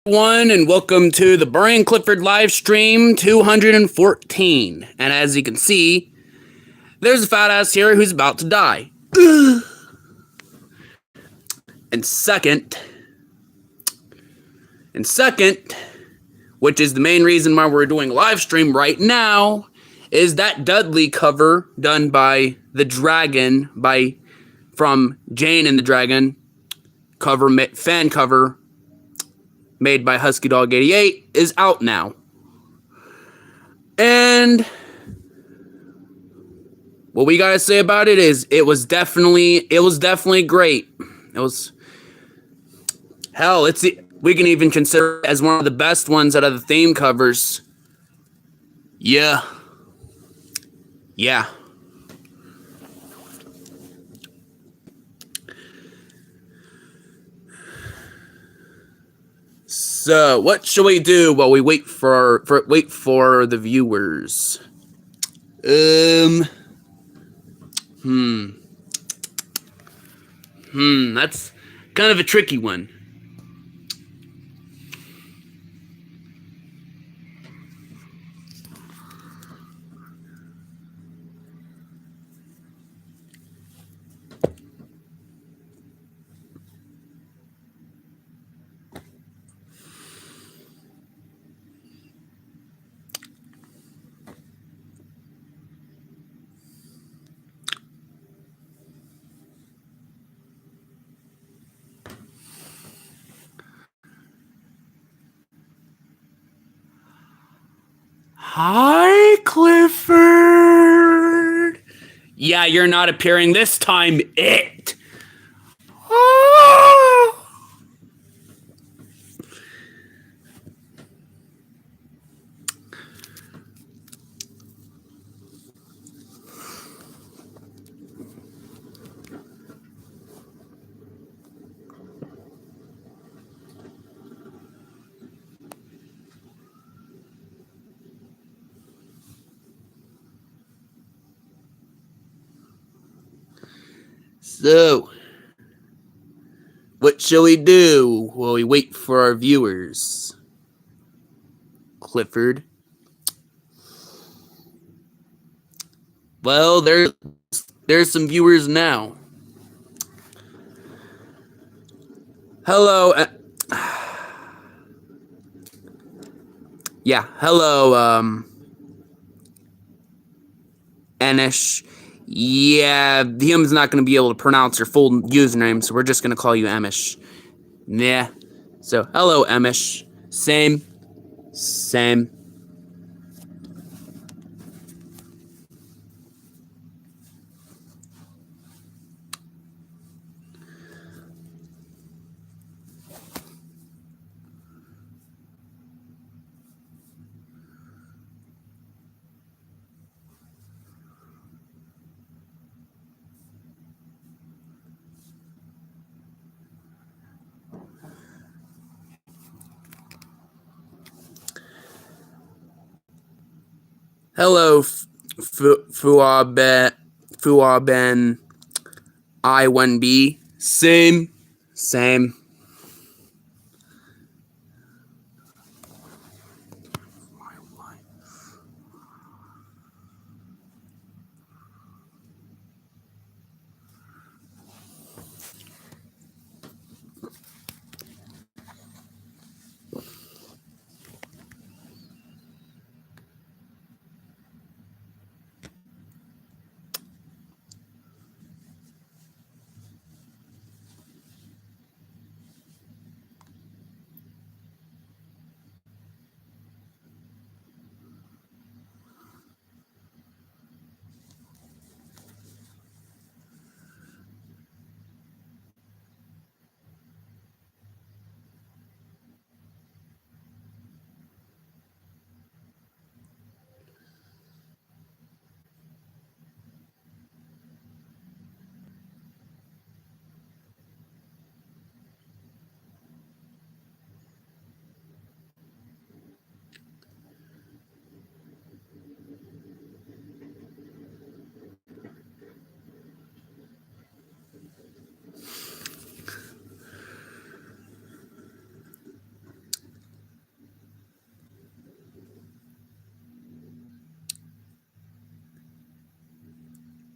everyone, and welcome to the Barney and Clifford live stream 214. And as you can see, there's a fat ass here who's about to die. And second, which is the main reason why we're doing a live stream right now, is that Dudley cover done by the Dragon from Jane and the Dragon fan cover made by HuskyDog88 is out now. And what we gotta say about it is it was definitely great. It was hell, we can even consider it as one of the best ones out of the theme covers. Yeah. So, what shall we do while we wait for the viewers? That's kind of a tricky one. Hi, Clifford. Yeah, you're not appearing this time, it. Oh. So, what shall we do while we wait for our viewers? Clifford? Well, there's some viewers now. Hello. Hello, Anish. Yeah, him's not going to be able to pronounce your full username, so we're just going to call you Amish. Yeah. So, hello, Amish. Same. Hello, Fuaben I1B. Same.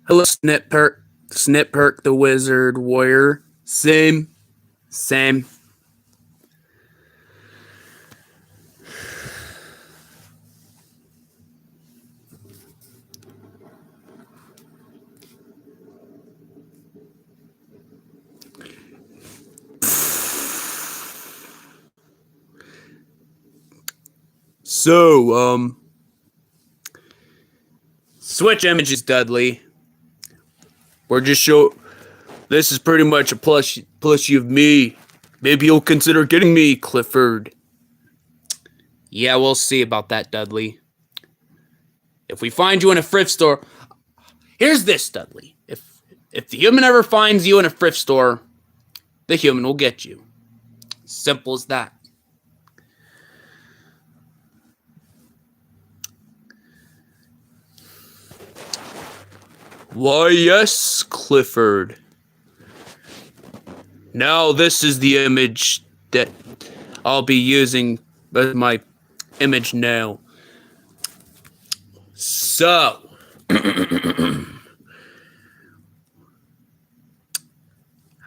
Hello, Snip Perk the Wizard Warrior. Same. So, switch images, Dudley. We're just show. This is pretty much a plushie of me. Maybe you'll consider getting me, Clifford. Yeah, we'll see about that, Dudley. If we find you in a thrift store, here's this, Dudley. If the human ever finds you in a thrift store, the human will get you. Simple as that. Why, yes, Clifford. Now this is the image that I'll be using as my image now. So,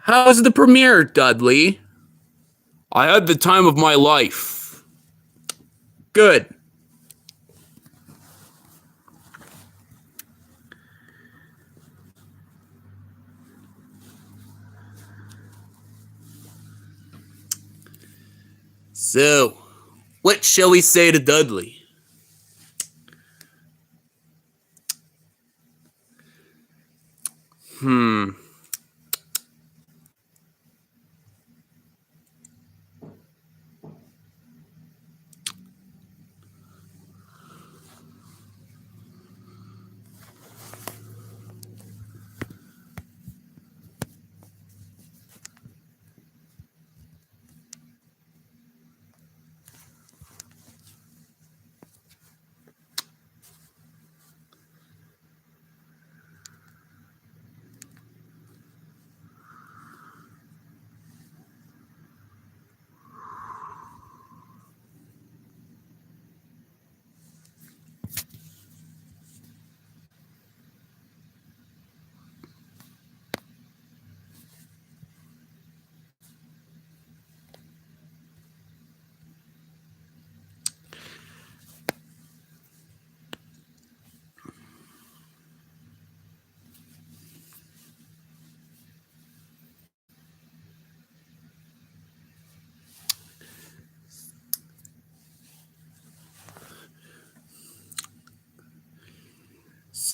how's the premiere, Dudley? I had the time of my life. Good. So, what shall we say to Dudley?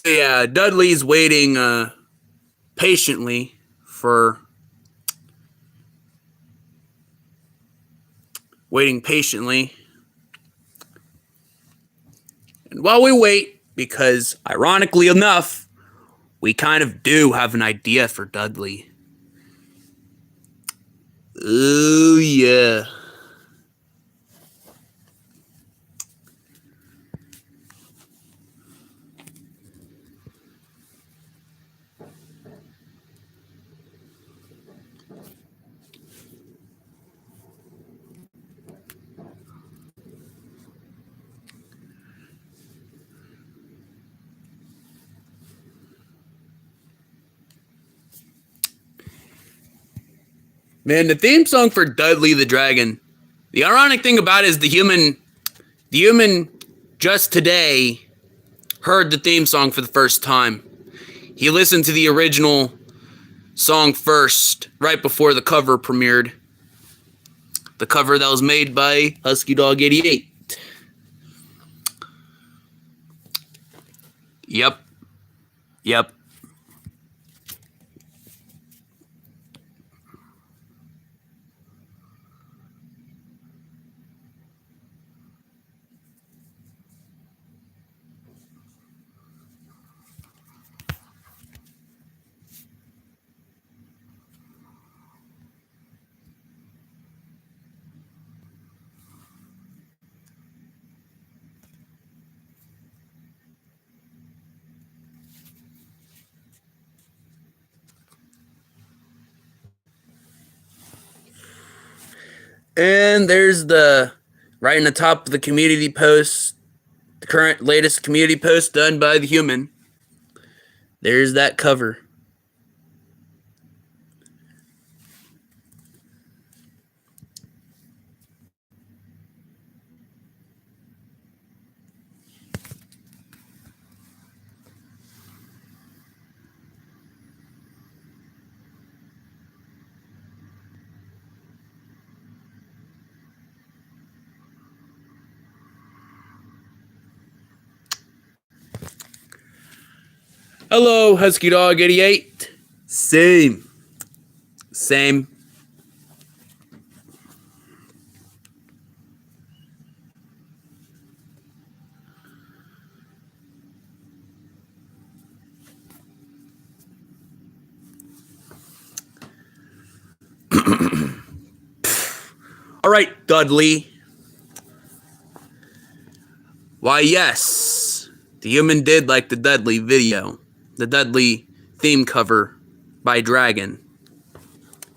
So yeah, Dudley's waiting patiently for And while we wait, because ironically enough, we kind of do have an idea for Dudley. Oh yeah. Man, the theme song for Dudley the Dragon. The ironic thing about it is the human just today heard the theme song for the first time. He listened to the original song first, right before the cover premiered. The cover that was made by HuskyDog88. Yep. And there's right in the top of the community post, the current latest community post done by the human. There's that cover. Hello, HuskyDog88. Same. All right, Dudley. Why, yes, the human did like the Dudley video, the Dudley theme cover by Dragon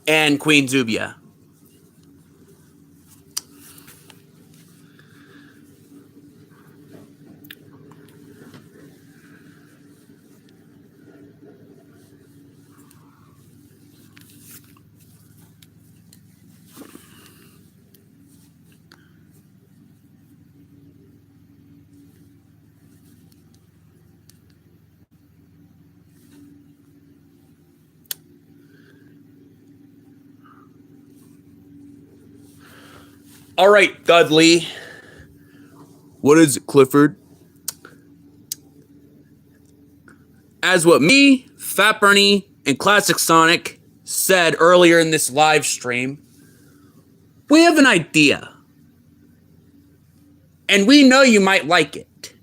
and Queen Zubia. All right, Dudley. What is it, Clifford? As what me, Fat Barney, and Classic Sonic said earlier in this live stream, we have an idea. And we know you might like it.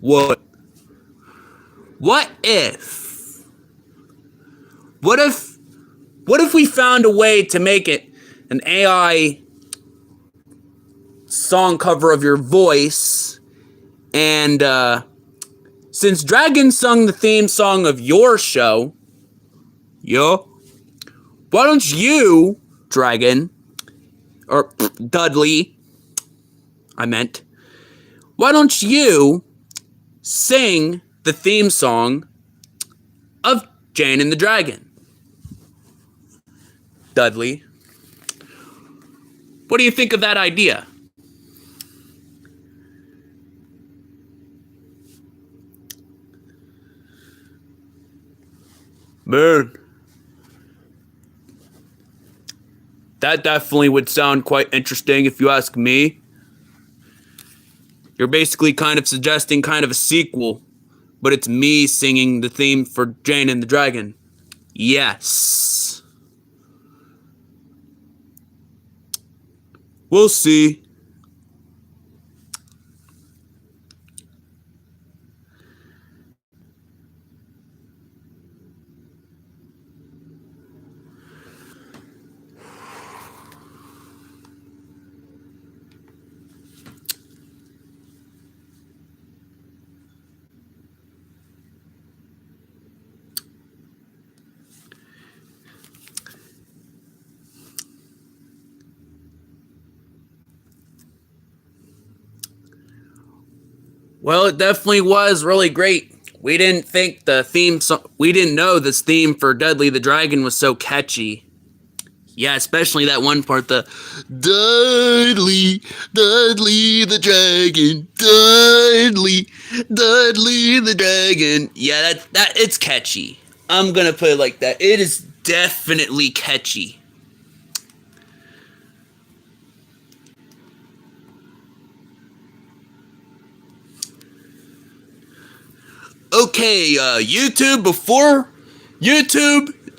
What? What if we found a way to make it an AI song cover of your voice, and since Dragon sung the theme song of your show, why don't you, Dragon, or Dudley, why don't you sing the theme song of Jane and the Dragon? Dudley, what do you think of that idea? Man, that definitely would sound quite interesting if you ask me. You're basically kind of suggesting kind of a sequel, but it's me singing the theme for Jane and the Dragon. Yes. We'll see. Well, it definitely was really great. We didn't think we didn't know this theme for Dudley the Dragon was so catchy. Yeah, especially that one part, the Dudley the Dragon, Dudley the Dragon. Yeah, that it's catchy. I'm gonna put it like that. It is definitely catchy. Okay, YouTube,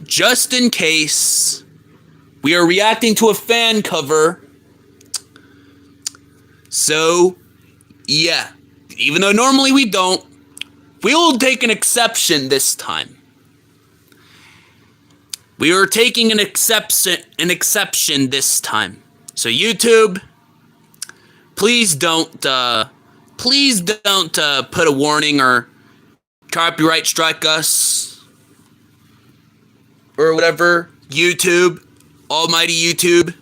just in case, we are reacting to a fan cover. So, yeah, even though normally we don't, we will take an exception this time. We are taking an exception this time. So YouTube, please don't put a warning or copyright strike us or whatever. YouTube, almighty YouTube.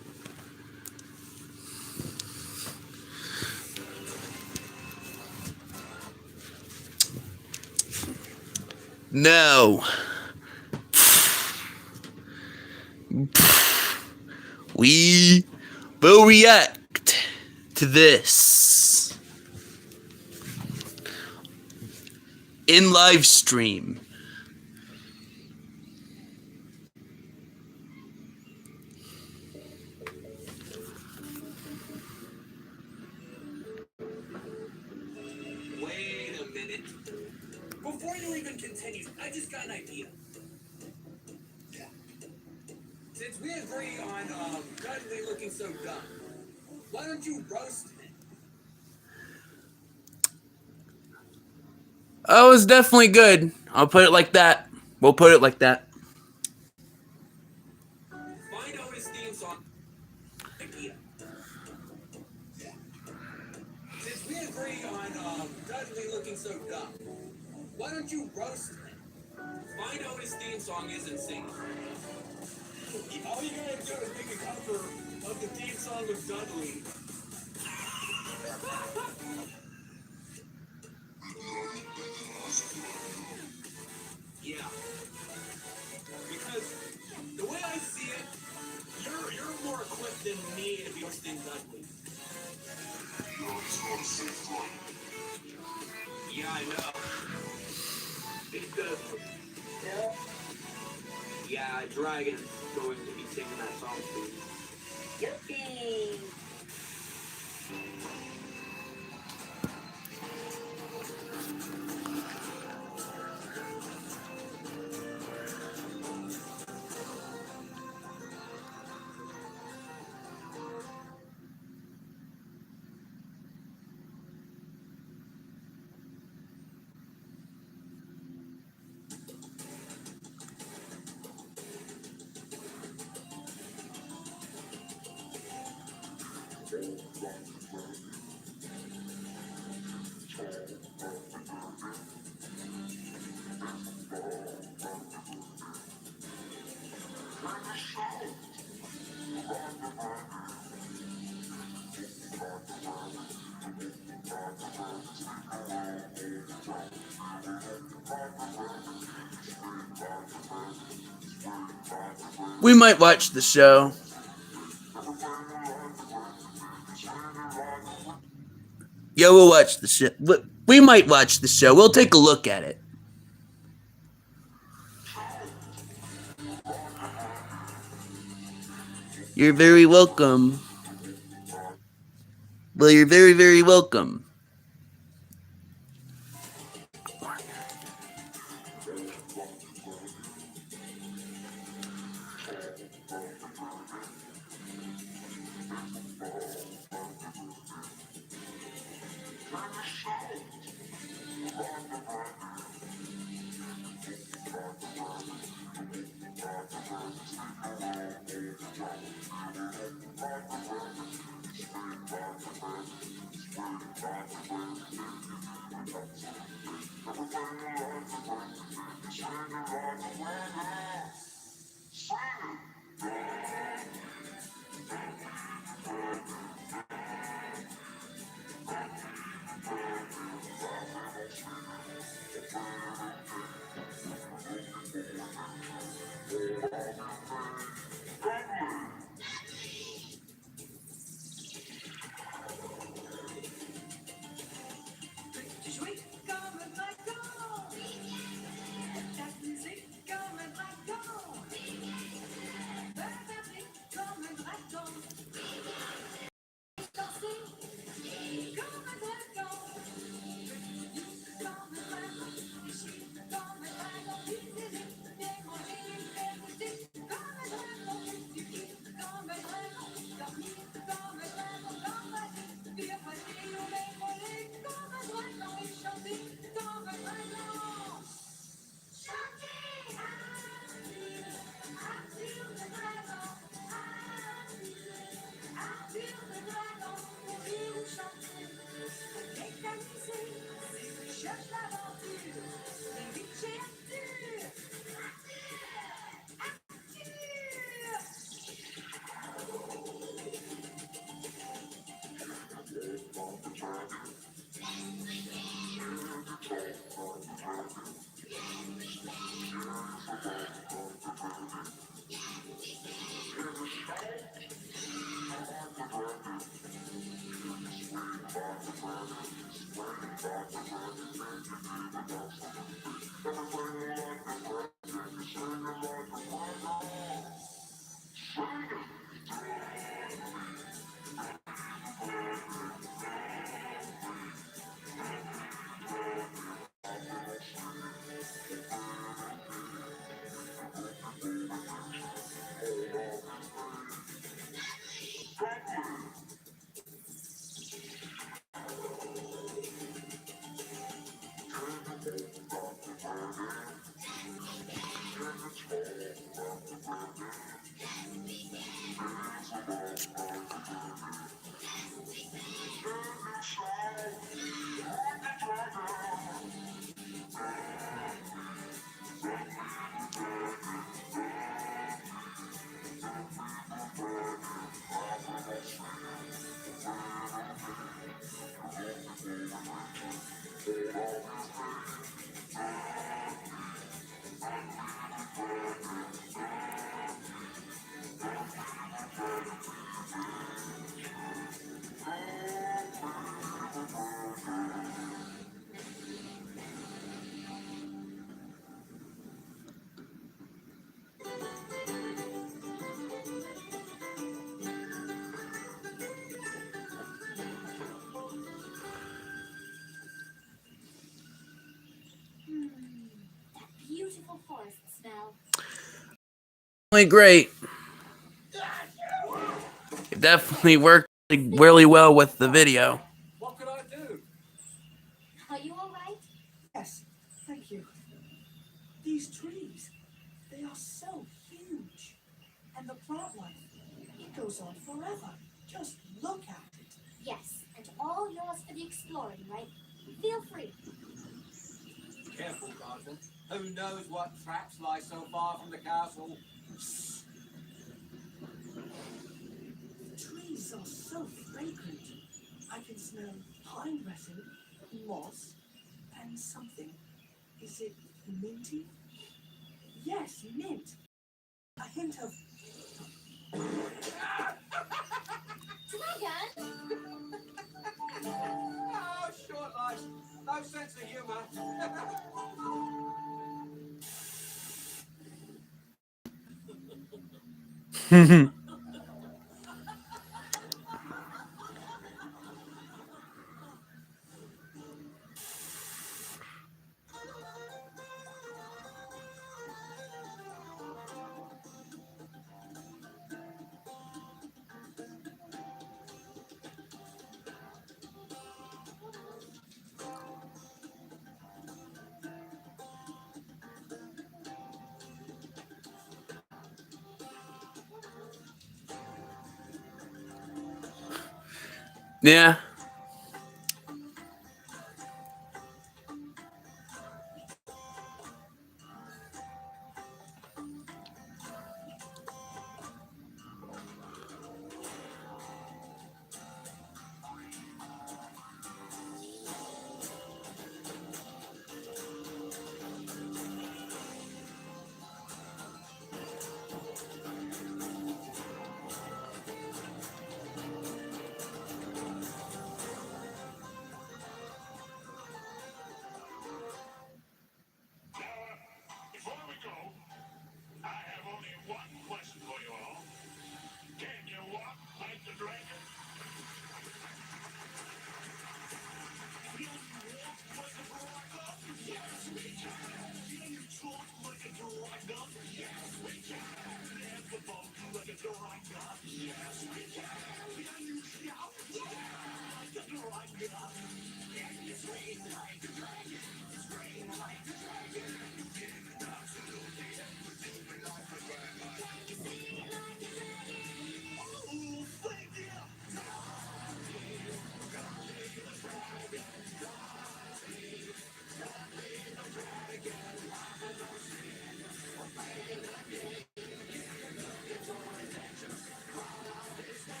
Now, we will react to this in live stream. Wait a minute. Before you even continue, I just got an idea. Yeah. Since we agree on Dudley looking so dumb, why don't you roast him? Oh, it was definitely good. I'll put it like that. We'll put it like that. Find out his theme song idea. Yeah. Since we agree on Dudley looking so dumb, why don't you roast him? Find out his theme song is and sing. All you gotta do is make a cover of the theme song of Dudley. Yeah. Because the way I see it, you're more equipped than me to be hosting Dudley. Yeah, I know. Because yeah, Dragon's going to be singing that song soon. Yippee! We might watch the show. Yeah, we'll watch the show. We might watch the show. We'll take a look at it. You're very welcome. Well, you're very, very welcome. great. It definitely worked really well with the video. What could I do? Are you all right? Yes, thank you. These trees, they are so huge. And the plant life, it goes on forever. Just look at it. Yes, and all yours for the exploring, right? Feel free. Careful, Garden. Who knows what traps lie so far from the castle? The trees are so fragrant. I can smell pine resin, moss, and something. Is it minty? Yes, mint. A hint of Dragon! Oh, short life. No sense of humor. Yeah. Before we go, I have only one question for you all. Can you walk like the dragon? Can you walk like a dragon? Yes, we can. Can you talk like a dragon? Yes, we can. Dance the boat like a dragon? Yes, we can. Can you shout like a dragon? Can you scream like a dragon? Scream like a dragon. You give it absolutely everything like a dragon. Can you sing like a dragon? Oh, thank you.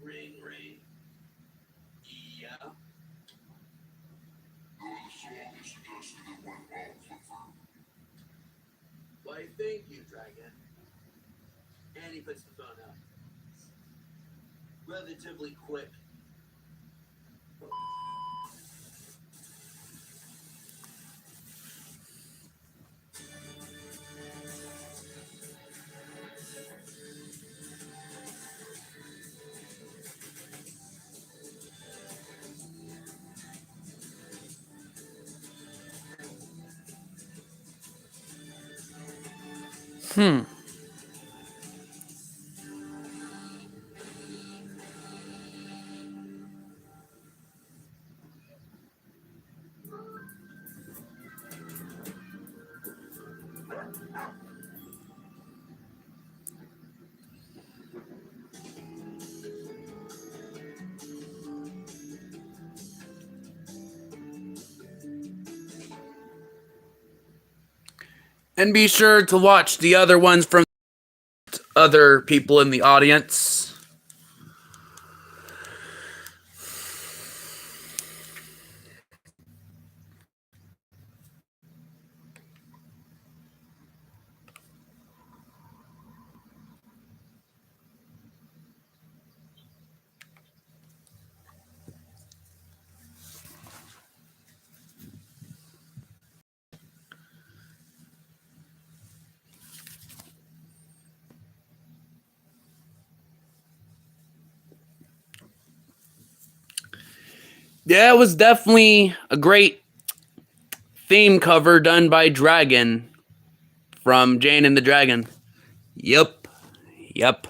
Ring, ring. Yeah. The song is suggested it went well, Clifford. Why, thank you, Dragon. And he puts the phone up. Relatively quick. And be sure to watch the other ones from other people in the audience. Yeah, it was definitely a great theme cover done by Dragon from Jane and the Dragon. Yep. Yep.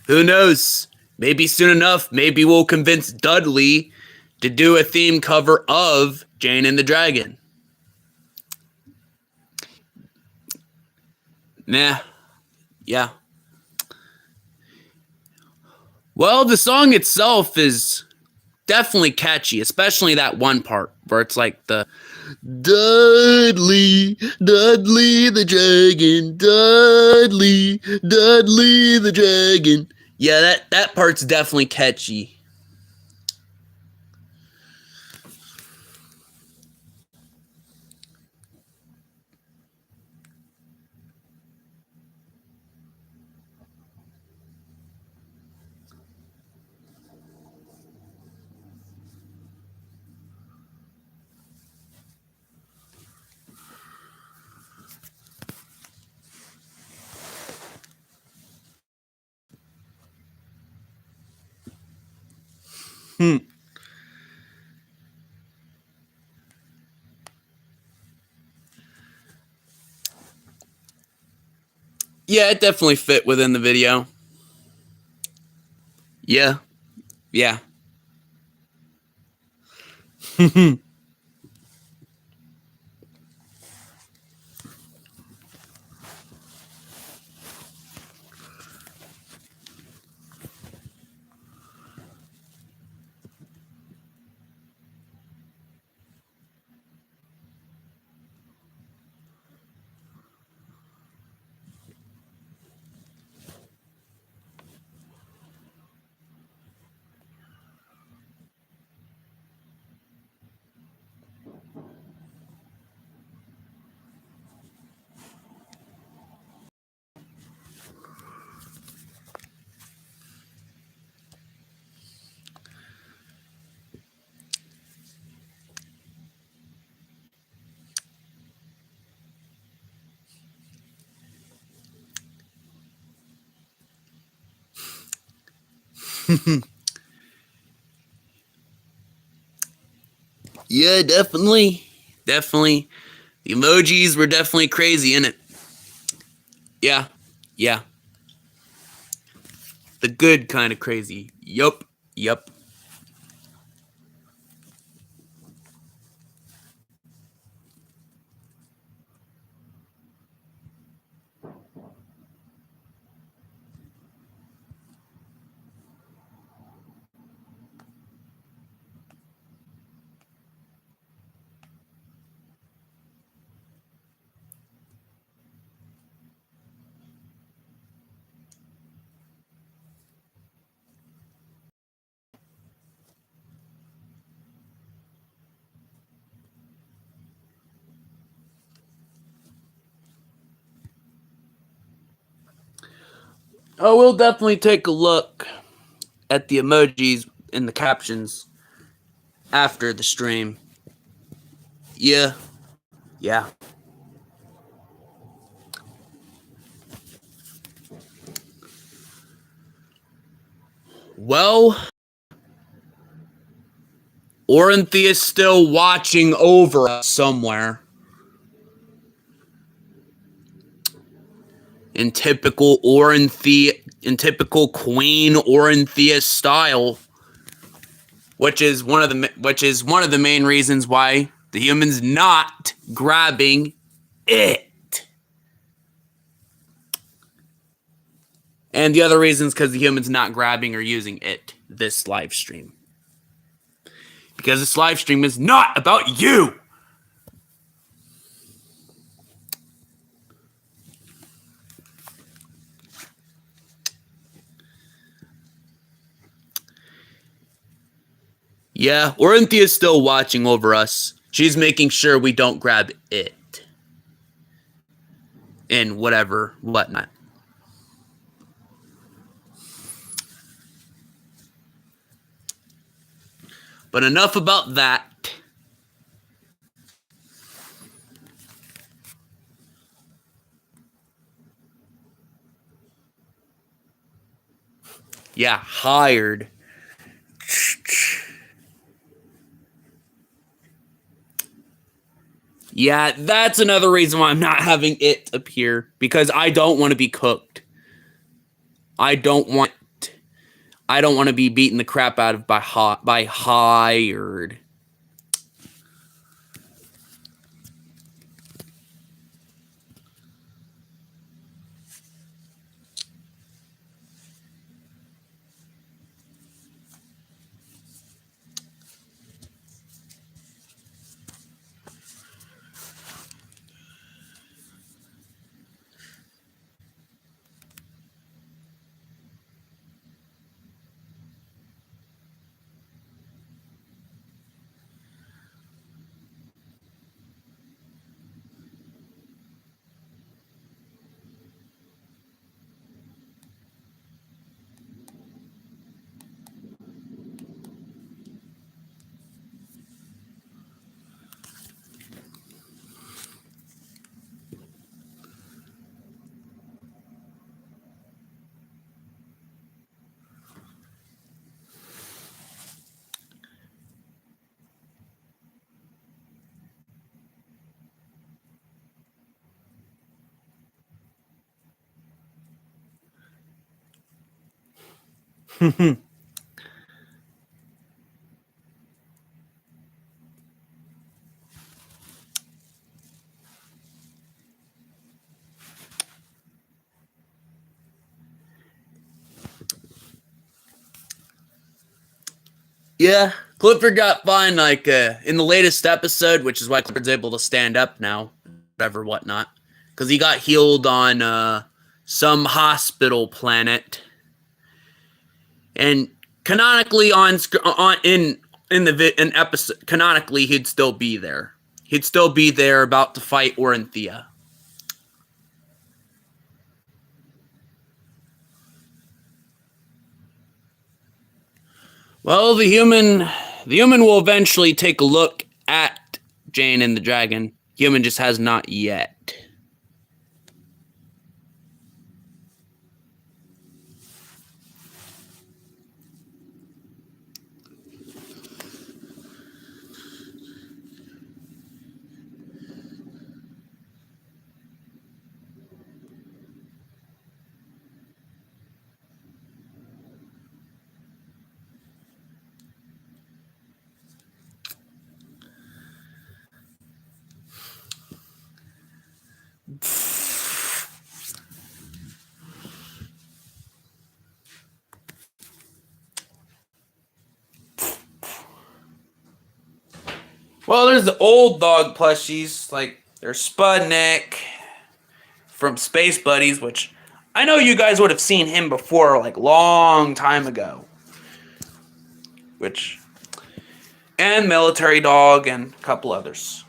Who knows? Maybe soon enough, maybe we'll convince Dudley to do a theme cover of Jane and the Dragon. Nah. Yeah. Well, the song itself is definitely catchy, especially that one part where it's like the Dudley, Dudley the dragon, Dudley, Dudley the dragon. Yeah, that part's definitely catchy. Hmm. Yeah, it definitely fit within the video. Yeah. Yeah. Yeah, definitely. Definitely. The emojis were definitely crazy in it. Yeah. Yeah. The good kind of crazy. Yup. Yup. Oh, we'll definitely take a look at the emojis in the captions after the stream. Yeah. Yeah. Well, Oranthy is still watching over us somewhere. In typical Queen Oranthea style, which is one of the main reasons why the human's not grabbing it. And the other reasons because the human's not grabbing or using it this live stream. Because this live stream is not about you. Yeah, Oranthea is still watching over us. She's making sure we don't grab it. And whatnot. But enough about that. Yeah, hired. Yeah, that's another reason why I'm not having it appear, because I don't want to be cooked. I don't want to be beaten the crap out of by hired. Yeah, Clifford got fine like in the latest episode, which is why Clifford's able to stand up now, whatever, whatnot, because he got healed on some hospital planet, and canonically in an episode, canonically he'd still be there. He'd still be there, about to fight Orinthia. Well, the human will eventually take a look at Jane and the dragon. Human just has not yet. Well, there's the old dog plushies, like there's Spudnik from Space Buddies, which I know you guys would have seen him before, like long time ago. And Military Dog and a couple others.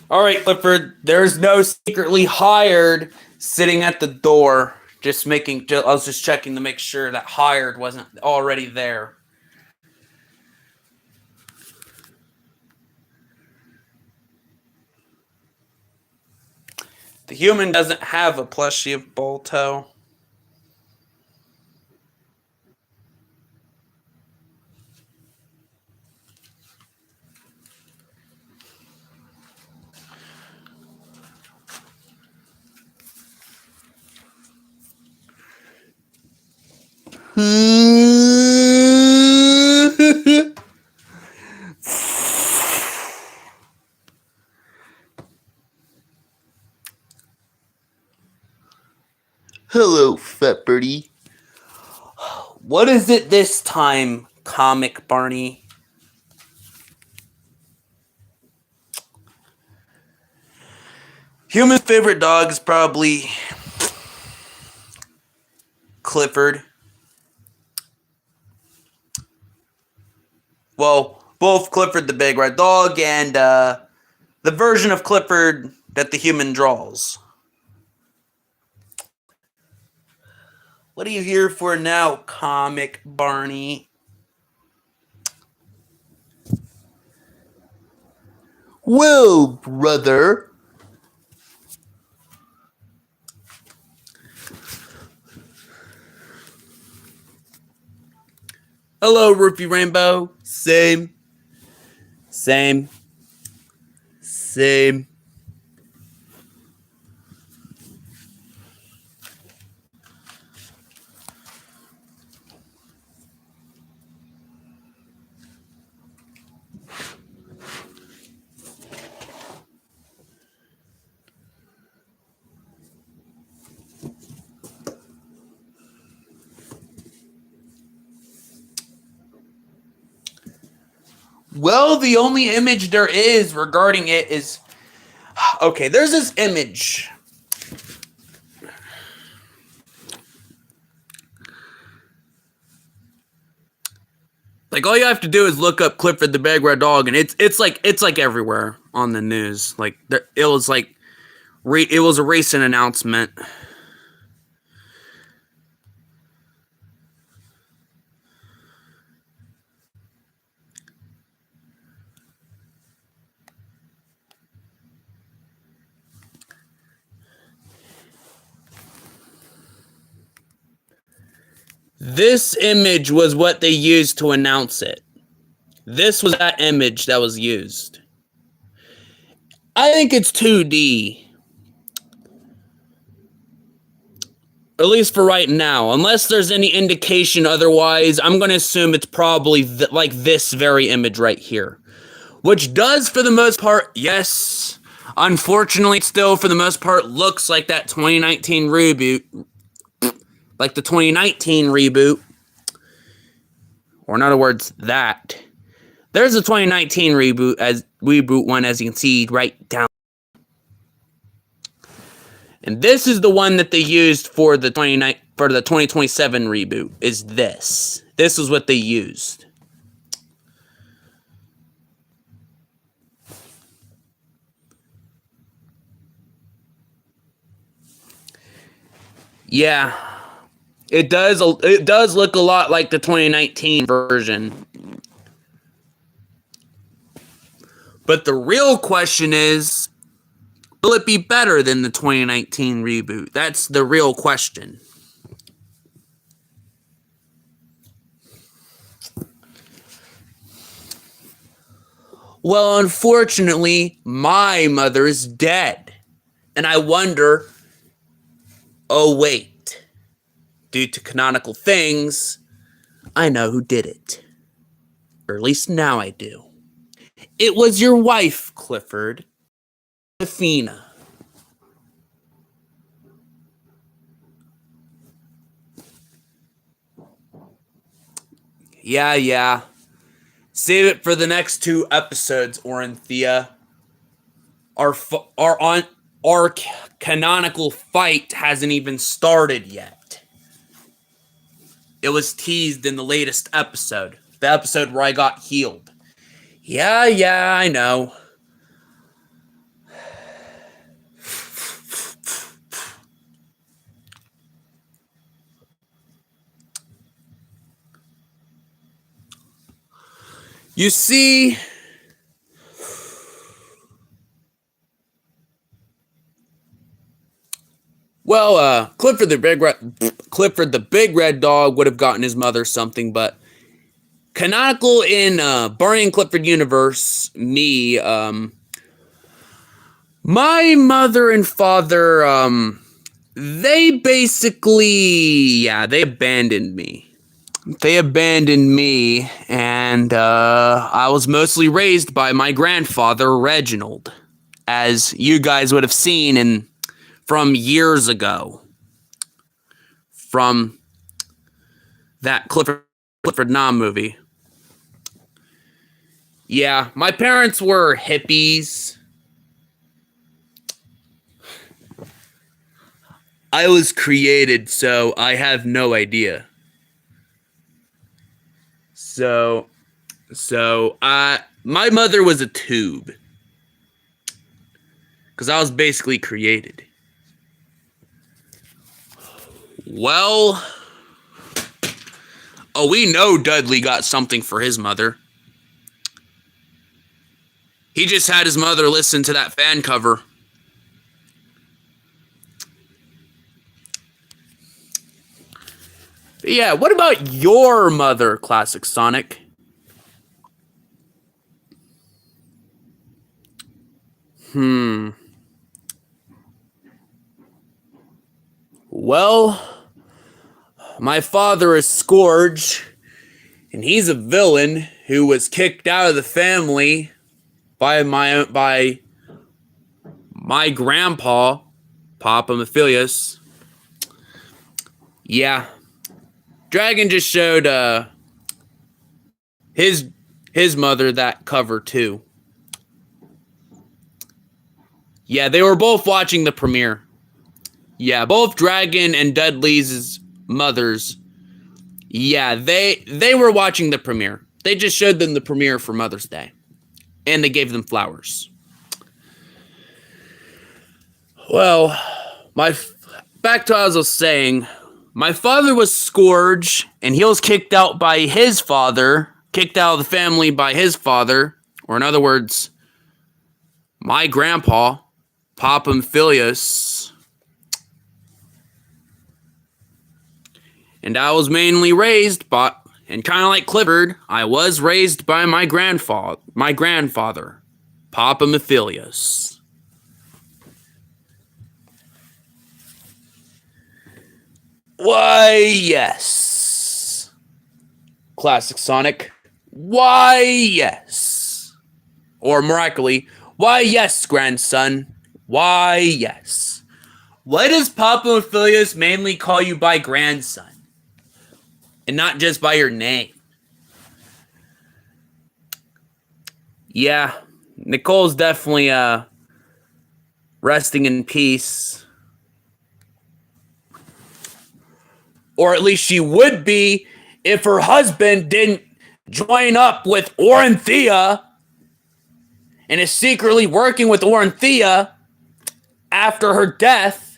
All right, Clifford, there's no secretly hired sitting at the door. I was just checking to make sure that hired wasn't already there. The human doesn't have a plushie of Bolto. Hello, fat birdie. What is it this time, comic Barney? Human's favorite dog is probably Clifford. Well, both Clifford the Big Red Dog and the version of Clifford that the human draws. What are you here for now, comic Barney? Well, brother. Hello, Rupee Rainbow. Same. Well, the only image there is regarding it is... Okay, there's this image. Like, all you have to do is look up Clifford the Big Red Dog, and it's like everywhere on the news. Like, it was like... It was a recent announcement. This image was what they used to announce it. This was that image that was used. I think it's 2D. At least for right now. Unless there's any indication otherwise, I'm going to assume it's probably like this very image right here. Which does, for the most part, yes. Unfortunately, it still, for the most part, looks like that 2019 reboot. Like the 2019 reboot. Or in other words, that. There's a 2019 reboot one, as you can see right down. And this is the one that they used for the 2027 reboot, is this. This is what they used. Yeah. It does look a lot like the 2019 version. But the real question is, will it be better than the 2019 reboot? That's the real question. Well, unfortunately, my mother is dead. And I wonder, oh wait, due to canonical things, I know who did it. Or at least now I do. It was your wife, Clifford. Athena. Yeah. Save it for the next 2 episodes, Orinthea. Our canonical fight hasn't even started yet. It was teased in the latest episode. The episode where I got healed. Yeah, I know. You see, well, Clifford the Big Red Dog would have gotten his mother something, but canonical in Barney and Clifford universe, my mother and father, they basically, they abandoned me. And I was mostly raised by my grandfather, Reginald, as you guys would have seen from years ago, from that Clifford Nom movie. Yeah, my parents were hippies. I was created, so I have no idea. My mother was a tube. Because I was basically created. Well, we know Dudley got something for his mother. He just had his mother listen to that fan cover. But yeah, what about your mother, Classic Sonic? Well, my father is Scourge, and he's a villain who was kicked out of the family by my grandpa, Papa Mephilius. Yeah, Dragon just showed his mother that cover too. Yeah, they were both watching the premiere. Yeah, both Dragon and Dudley's mothers. Yeah, they were watching the premiere. They just showed them the premiere for Mother's Day. And they gave them flowers. Well, back to what I was saying. My father was Scourge, and he was kicked out by his father. Kicked out of the family by his father. Or in other words, my grandpa, Papa Mephilius. And I was mainly raised by, and kind of like Clifford, I was raised by my grandfather, Papa Mephilius. Why, yes. Classic Sonic. Why, yes. Or miraculously, why, yes, grandson. Why, yes. Why does Papa Mephilius mainly call you by grandson? And not just by your name? Yeah, Nicole's definitely resting in peace. Or at least she would be if her husband didn't join up with Orinthea and is secretly working with Orinthea after her death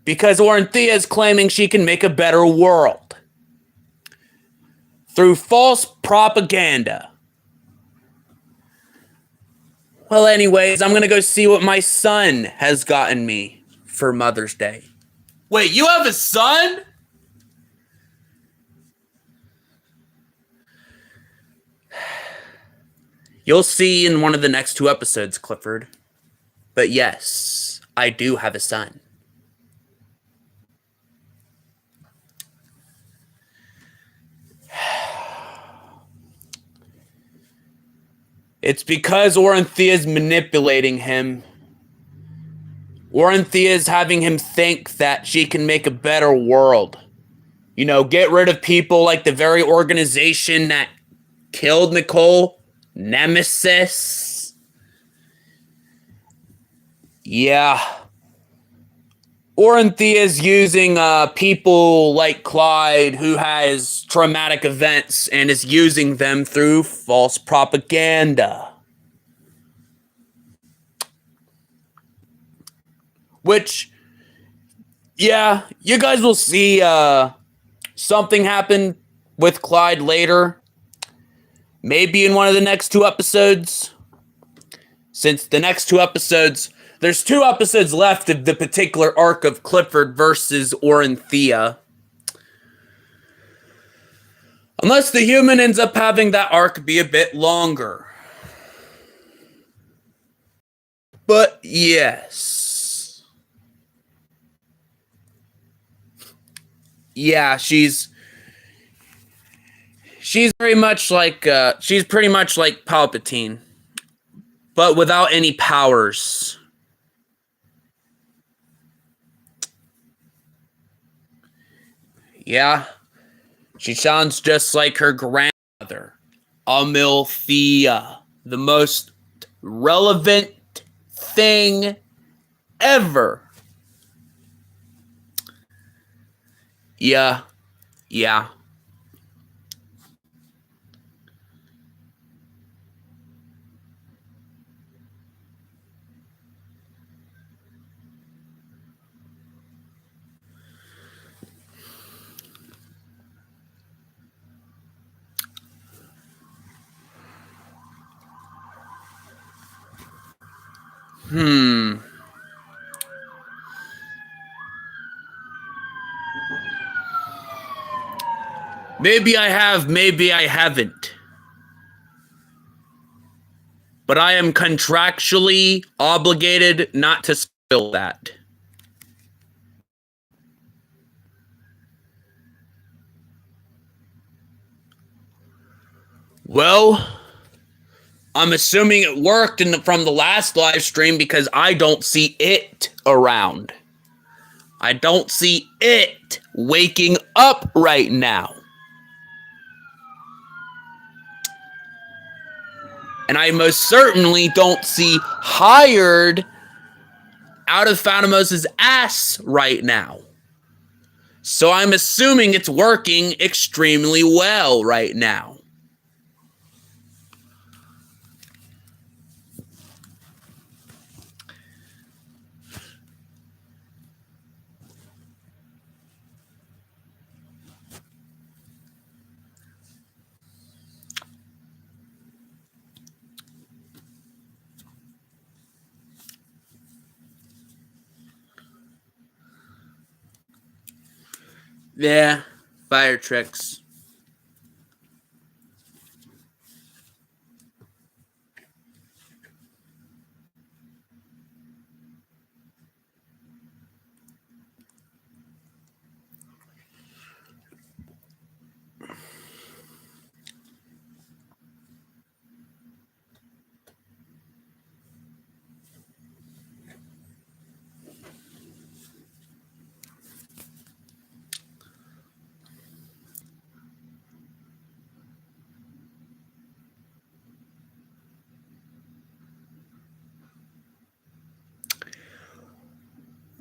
because Orinthea is claiming she can make a better world through false propaganda. Well, anyways, I'm gonna go see what my son has gotten me for Mother's Day. Wait, you have a son? You'll see in one of the next 2 episodes, Clifford. But yes, I do have a son. It's because Orinthea is manipulating him. Orinthea is having him think that she can make a better world. You know, get rid of people like the very organization that killed Nicole, Nemesis. Yeah. Orinthea is using people like Clyde who has traumatic events and is using them through false propaganda. Which, yeah, you guys will see something happen with Clyde later. Maybe in one of the next 2 episodes. Since the next 2 episodes, there's 2 episodes left of the particular arc of Clifford versus Orinthea. Unless the human ends up having that arc be a bit longer. But yes. Yeah, she's very much like, she's pretty much like Palpatine. But without any powers. Yeah. She sounds just like her grandmother, Amalthea. The most relevant thing ever. Yeah. Yeah. Maybe I have, maybe I haven't. But I am contractually obligated not to spill that. Well, I'm assuming it worked from the last live stream because I don't see it around. I don't see it waking up right now. And I most certainly don't see hired out of Fatimos' ass right now. So I'm assuming it's working extremely well right now. Yeah, fire tricks.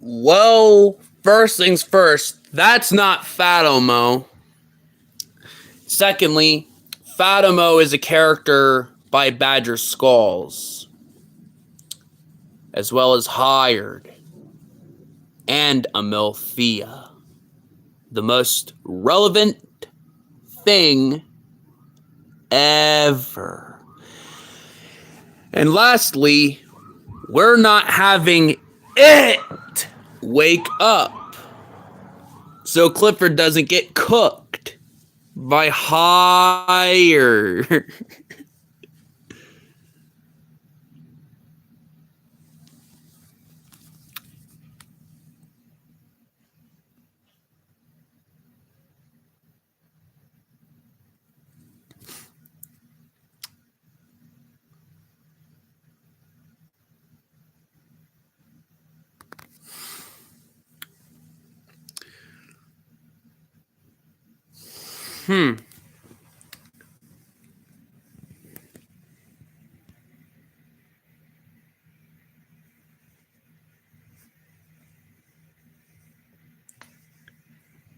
Well, first things first, that's not Fatomo. Secondly, Fatomo is a character by Badger Skulls, as well as Hired and Amelthea. The most relevant thing ever. And lastly, we're not having it wake up so Clifford doesn't get cooked by Hire.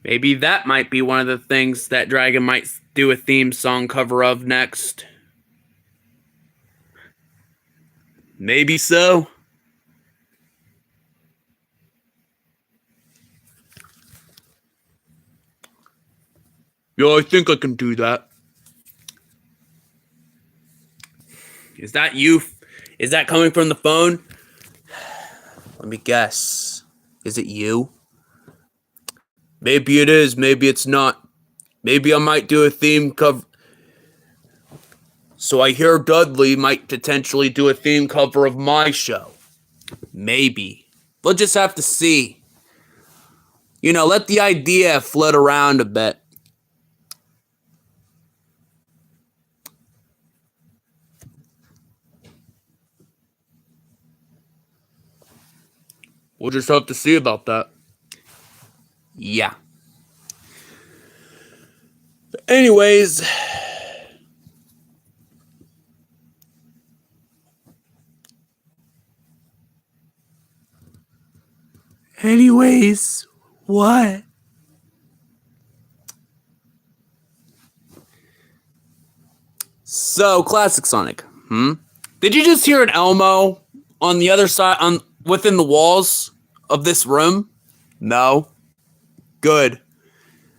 Maybe that might be one of the things that Dragon might do a theme song cover of next. Maybe so. Yo, I think I can do that. Is that you? Is that coming from the phone? Let me guess. Is it you? Maybe it is, maybe it's not. Maybe I might do a theme cover. So I hear Dudley might potentially do a theme cover of my show. Maybe. We'll just have to see. You know, let the idea float around a bit. We'll just have to see about that. Yeah. Anyways. What? So, Classic Sonic. Did you just hear an Elmo on the other side, within the walls of this room? No? Good.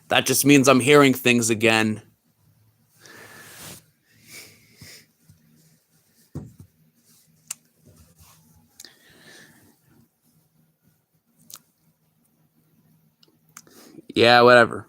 That just means I'm hearing things again. Yeah, whatever.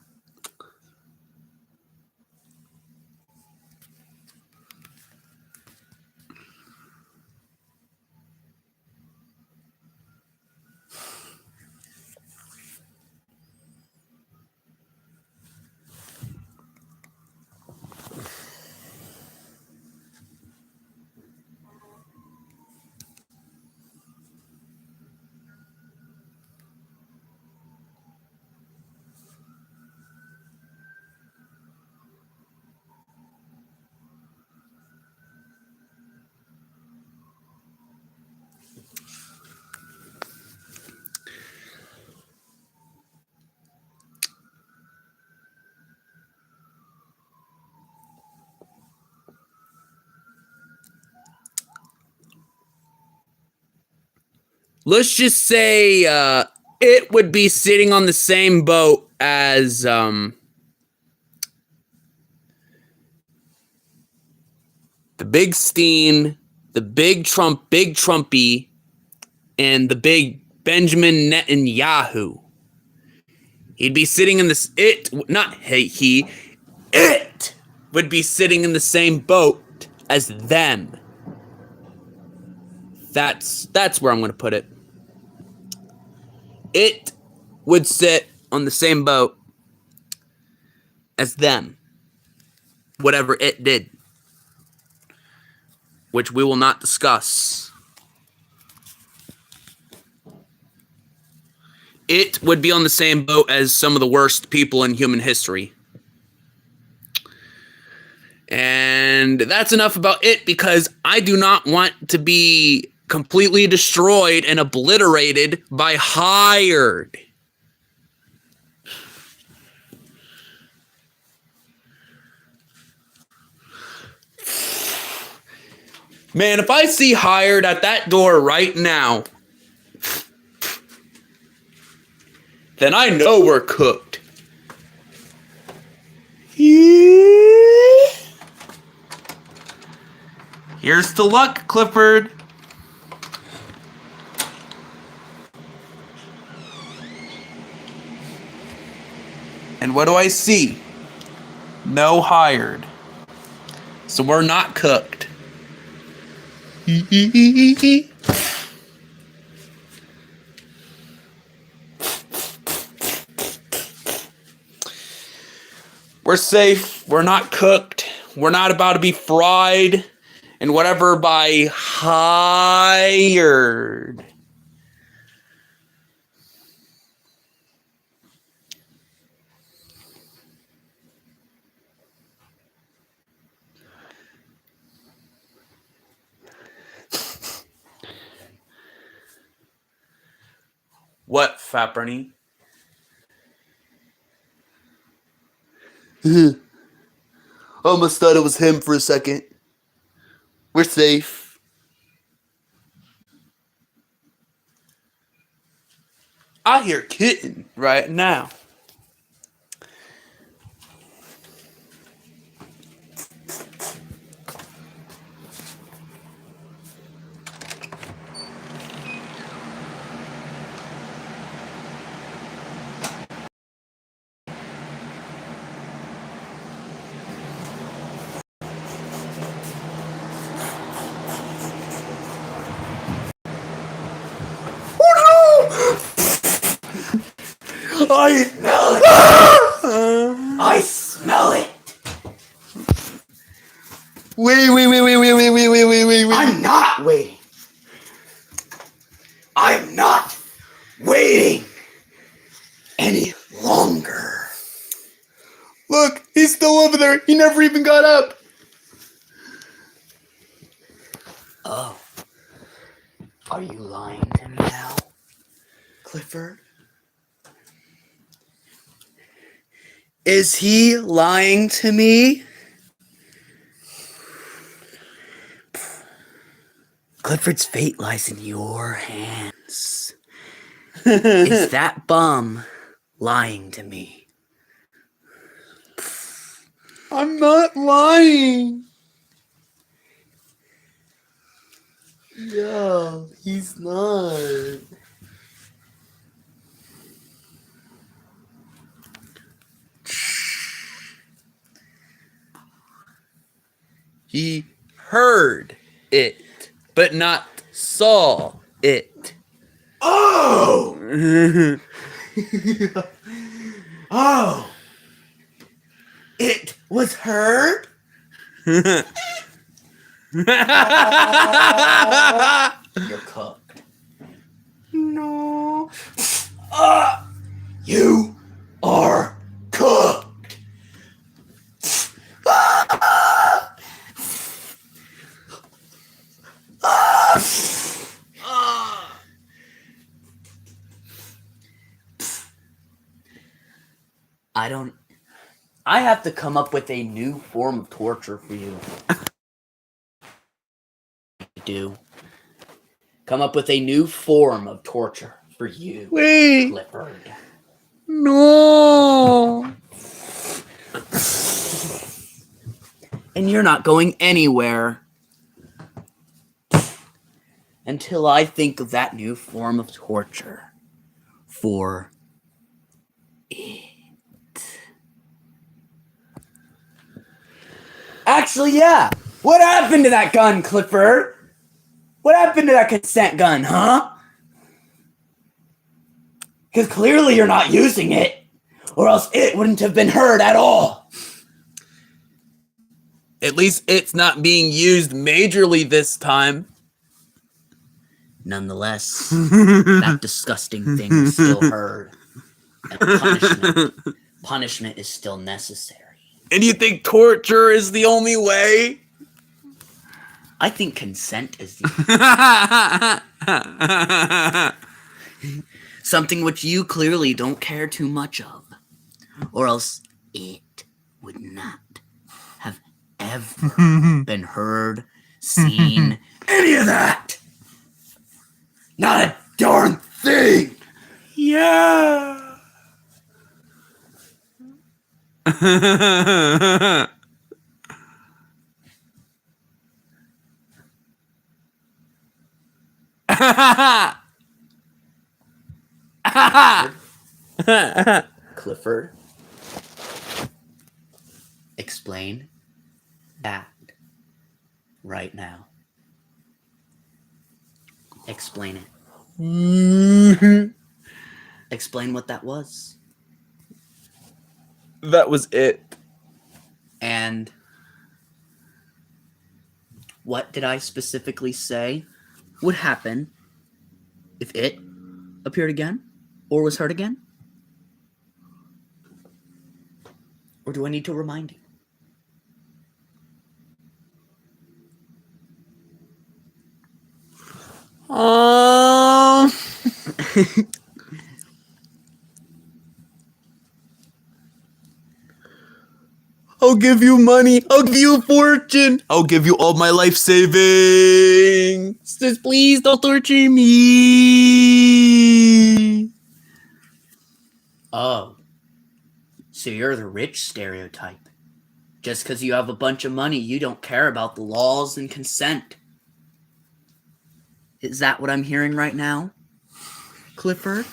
Let's just say it would be sitting on the same boat as the Big Steen, the Big Trumpy, and the Big Benjamin Netanyahu. He'd be sitting in this it would be sitting in the same boat as them. That's where I'm going to put it. It would sit on the same boat as them. Whatever it did. Which we will not discuss. It would be on the same boat as some of the worst people in human history. And that's enough about it, because I do not want to be completely destroyed and obliterated by hired. Man, if I see hired at that door right now, then I know we're cooked. Here's to luck, Clifford. And what do I see? No hired. So we're not cooked. We're safe. We're not cooked. We're not about to be fried and whatever by hired. What, Fat Barney? Almost thought it was him for a second. We're safe. I hear kitten right now. I smell it. I smell it. Wait. I'm not waiting. I'm not waiting any longer. Look, he's still over there. He never even got up. Oh. Are you lying to me now, Clifford? Is he lying to me? Clifford's fate lies in your hands. Is that bum lying to me? I'm not lying. No, he's not. He heard it, but not saw it. Oh! Oh! It was heard? You're cooked. No. You are cooked. I have to come up with a new form of torture for you. Come up with a new form of torture for you, Wait. Clifford. No. And you're not going anywhere until I think of that new form of torture for it. Actually, yeah. What happened to that gun, Clifford? What happened to that consent gun, huh? Because clearly you're not using it, or else it wouldn't have been heard at all. At least it's not being used majorly this time. Nonetheless, that disgusting thing is still heard. And punishment is still necessary. And you think torture is the only way? I think consent is the something which you clearly don't care too much of, or else it would not have ever been heard, seen, any of that. Not a darn thing. Yeah. Clifford, explain that right now. Explain it. Explain what that was. That was it. And what did I specifically say would happen if it appeared again or was heard again? Or do I need to remind you? I'll give you money. I'll give you a fortune. I'll give you all my life savings. Just please don't torture me. Oh, so you're the rich stereotype. Just because you have a bunch of money, you don't care about the laws and consent. Is that what I'm hearing right now, Clifford?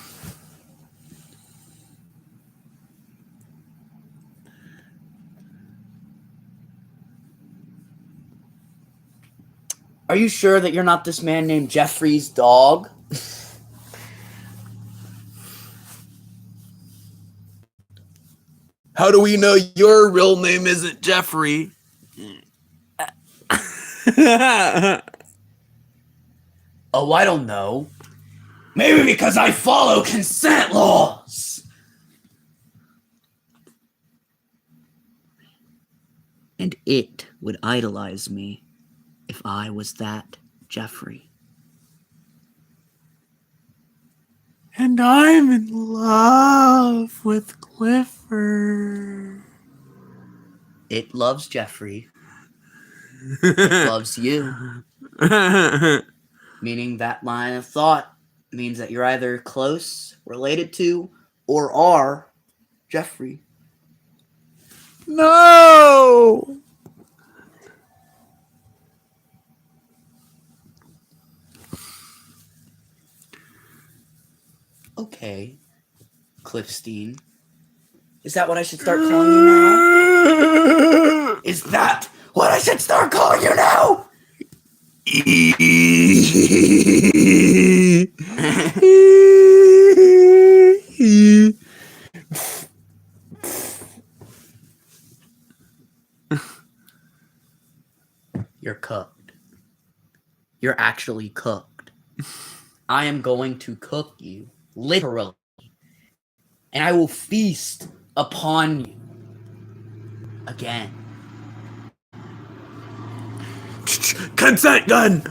Are you sure that you're not this man named Jeffrey's dog? How do we know your real name isn't Jeffrey? Oh, I don't know. Maybe because I follow consent laws. And it would idolize me if I was that Jeffrey. And I'm in love with Clifford. It loves Jeffrey. It loves you. Meaning that line of thought means that you're either close, related to, or are Jeffrey. No! Okay, Cliffstein. Is that what I should start calling you now? Is that what I should start calling you now? You're cooked. You're actually cooked. I am going to cook you, literally. And I will feast upon you again. Consent gun!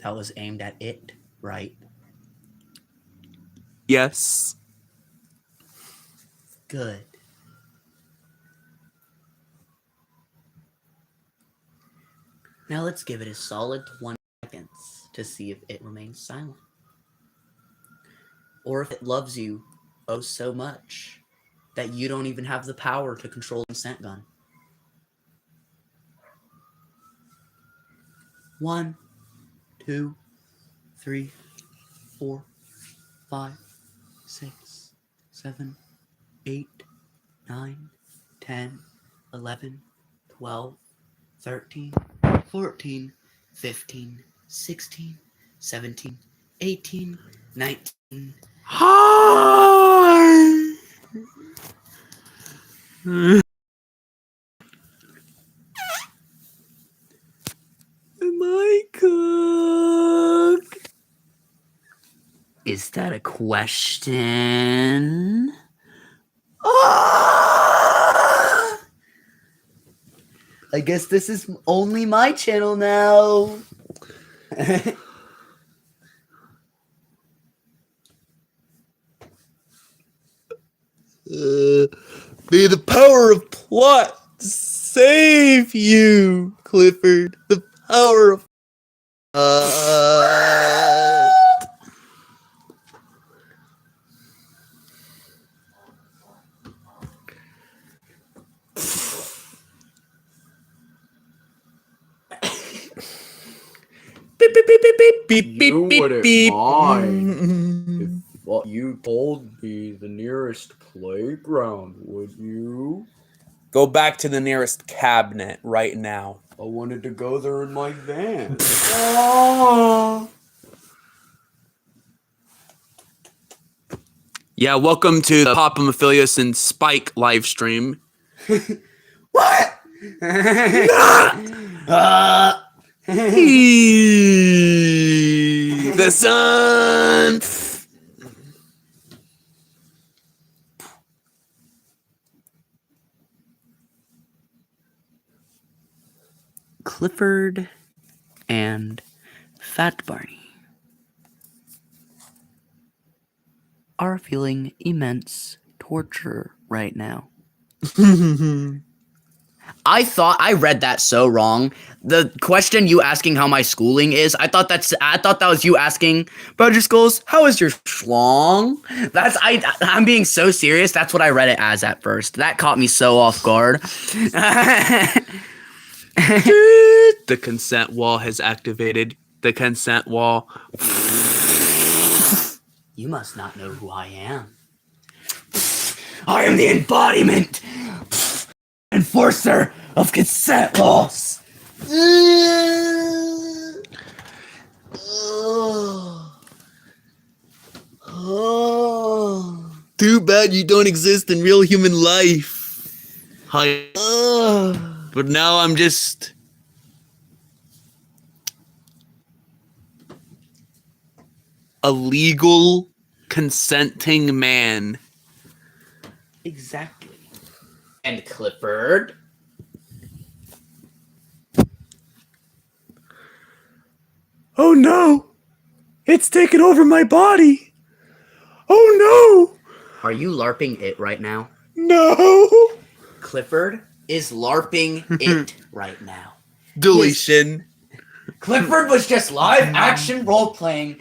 That was aimed at it, right? Yes. Good. Now let's give it a solid 20 seconds to see if it remains silent. Or if it loves you oh so much that you don't even have the power to control the consent gun. 1, 2, 3, 4, 5, 6, 7, 8, 9, 10, 11, 12, 13, 14, 15, 16, 17, 18, 19. Hi! Am I cooked? Is that a question? I guess this is only my channel now. May the power of plot save you, Clifford. The power of beep, beep, beep, beep, beep, beep, You beep, wouldn't beep. mind if you told me the nearest playground, would you? Go back to the nearest cabinet right now. I wanted to go there in my van. Yeah, welcome to the Papa Maphilius and Spike live stream. What? The sun. Clifford and Fat Barney are feeling immense torture right now. I read that so wrong. The question you asking how my schooling is, I thought that was you asking, Roger Schools, how is your schlong? I'm being so serious. That's what I read it as at first. That caught me so off guard. The consent wall has activated. The consent wall. You must not know who I am. I am the embodiment, enforcer of consent laws. Too bad you don't exist in real human life. Hi. But now I'm just a legal consenting man. Exactly. And Clifford. Oh no! It's taken over my body! Oh Are you LARPing it right now? no! No! Clifford is LARPing it right now. Deletion. Clifford was just live action role playing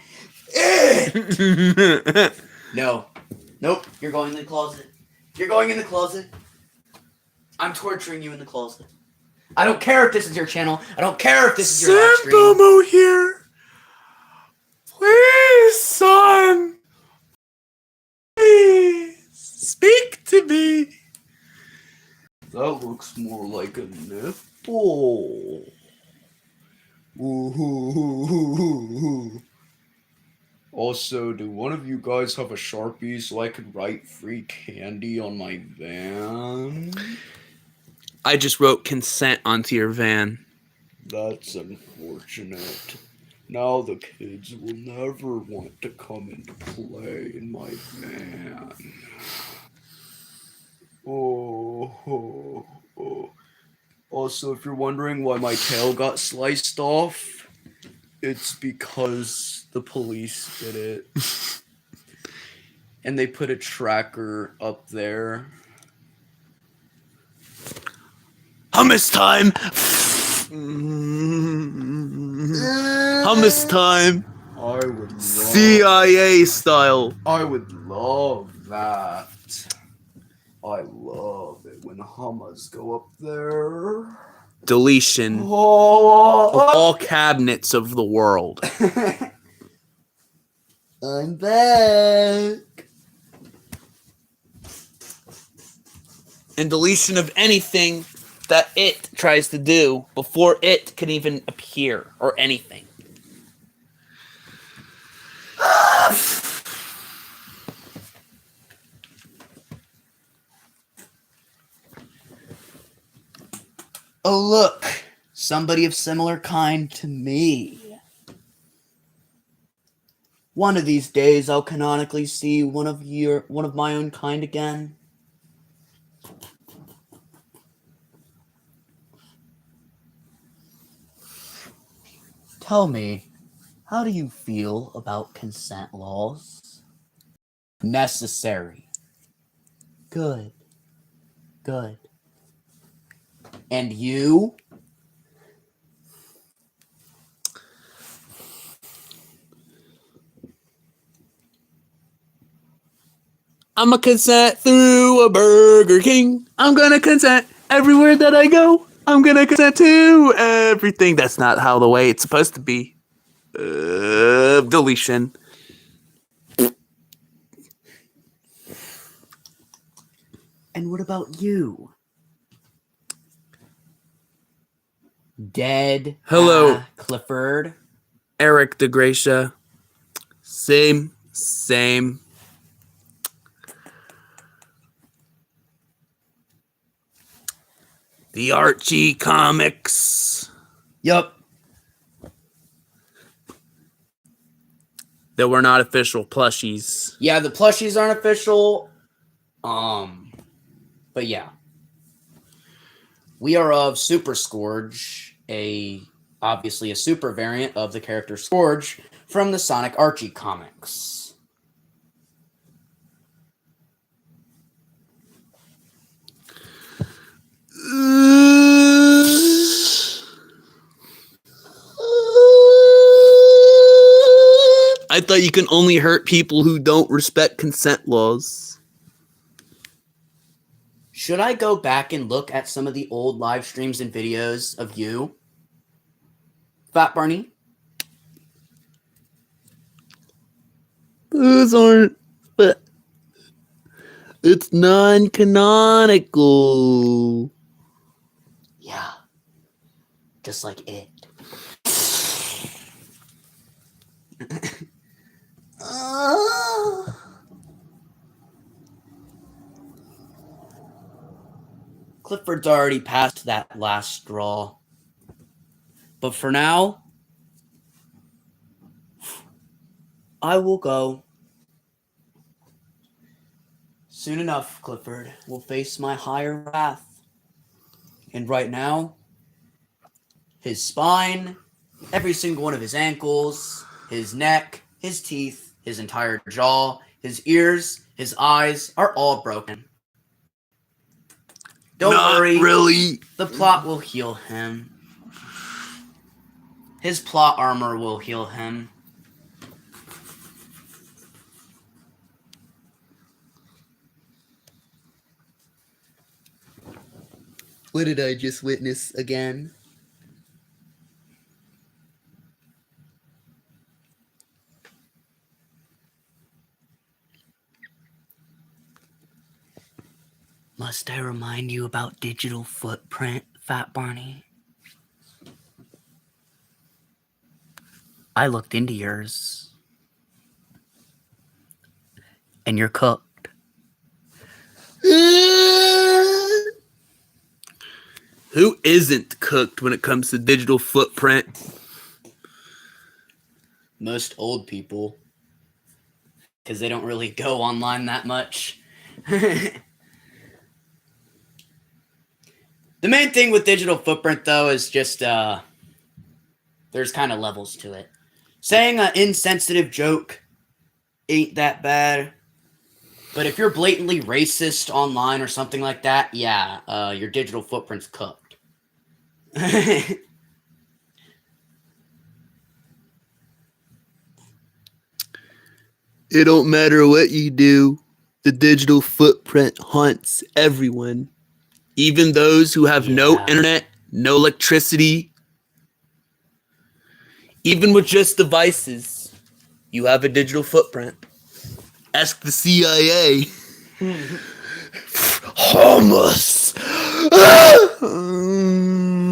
it. No. Nope. You're going in the closet. You're going in the closet. I'm torturing you in the closet. I don't care if this is your channel. I don't care if this is your live stream. Sambomo here. Please, son. that looks more like a nipple. Ooh. Also, do one of you guys have a Sharpie so I could write free candy on my van? I just wrote consent onto your van. That's unfortunate. Now the kids will never want to come and play in my van. Oh. Also, if you're wondering why my tail got sliced off, it's because the police did it. And they put a tracker up there. Hummus time! Hummus time! I would love, CIA style. I would love that. I love it when hummus go up there. Deletion of all cabinets of the world. I'm back. And deletion of anything that it tries to do before it can even appear or anything. Oh, look. Somebody of similar kind to me. One of these days, I'll canonically see one of my own kind again. Tell me, how do you feel about consent laws? Necessary. Good. And you? I'm a consent through a Burger King. I'm gonna consent everywhere that I go. I'm gonna consent to everything. That's not how the way it's supposed to be. Deletion. And what about you? Dead. Hello. Clifford. Eric DeGracia. Same. The Archie comics. Yup. That were not official plushies. Yeah, the plushies aren't official. But yeah. We are of Super Scourge, obviously a super variant of the character Scourge from the Sonic Archie comics. I thought you can only hurt people who don't respect consent laws. Should I go back and look at some of the old live streams and videos of you, Fat Barney? Those aren't. But it's non-canonical. Yeah. Just like it. Clifford's already passed that last straw. But for now, I will go. Soon enough, Clifford will face my higher wrath. And right now, his spine, every single one of his ankles, his neck, his teeth, his entire jaw, his ears, his eyes are all broken. Don't worry. Really. The plot will heal him. His plot armor will heal him. What did I just witness again? Must I remind you about digital footprint, Fat Barney? I looked into yours. And you're cooked. Who isn't cooked when it comes to digital footprint? Most old people. Because they don't really go online that much. The main thing with digital footprint, though, is just there's kind of levels to it. Saying an insensitive joke ain't that bad. But if you're blatantly racist online or something like that, yeah, your digital footprint's cooked. It don't matter what you do. The digital footprint haunts everyone. Even those who have no internet, no electricity. Even with just devices, you have a digital footprint. Ask the CIA. Hummus.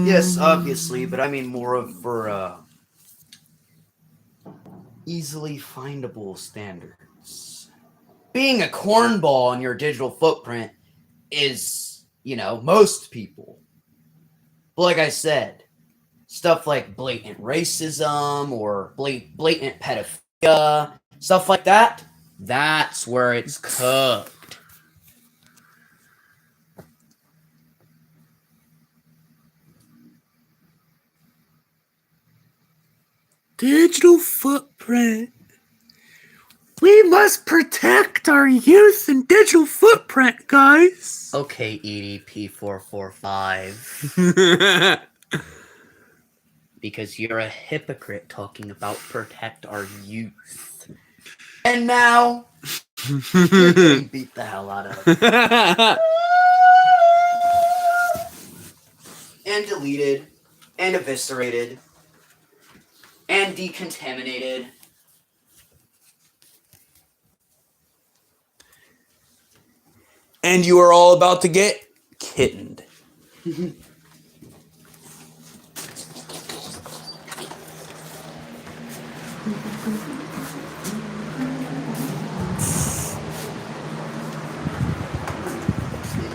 Yes, obviously, but I mean more of for easily findable standards. Being a cornball on your digital footprint is, most people. But like I said, stuff like blatant racism or blatant pedophilia, stuff like that, that's where it's cooked. Digital footprint. We must protect our youth and digital footprint, guys. Okay, EDP445. Because you're a hypocrite talking about protect our youth. And now, you're getting beat the hell out of. And deleted. And eviscerated. And decontaminated. And you are all about to get kittened. It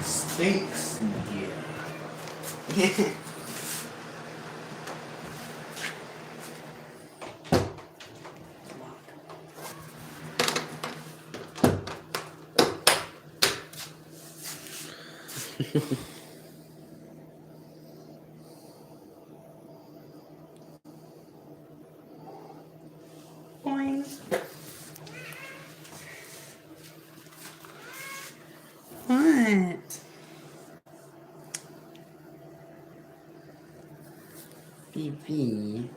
stinks in here. Boing. What? BB.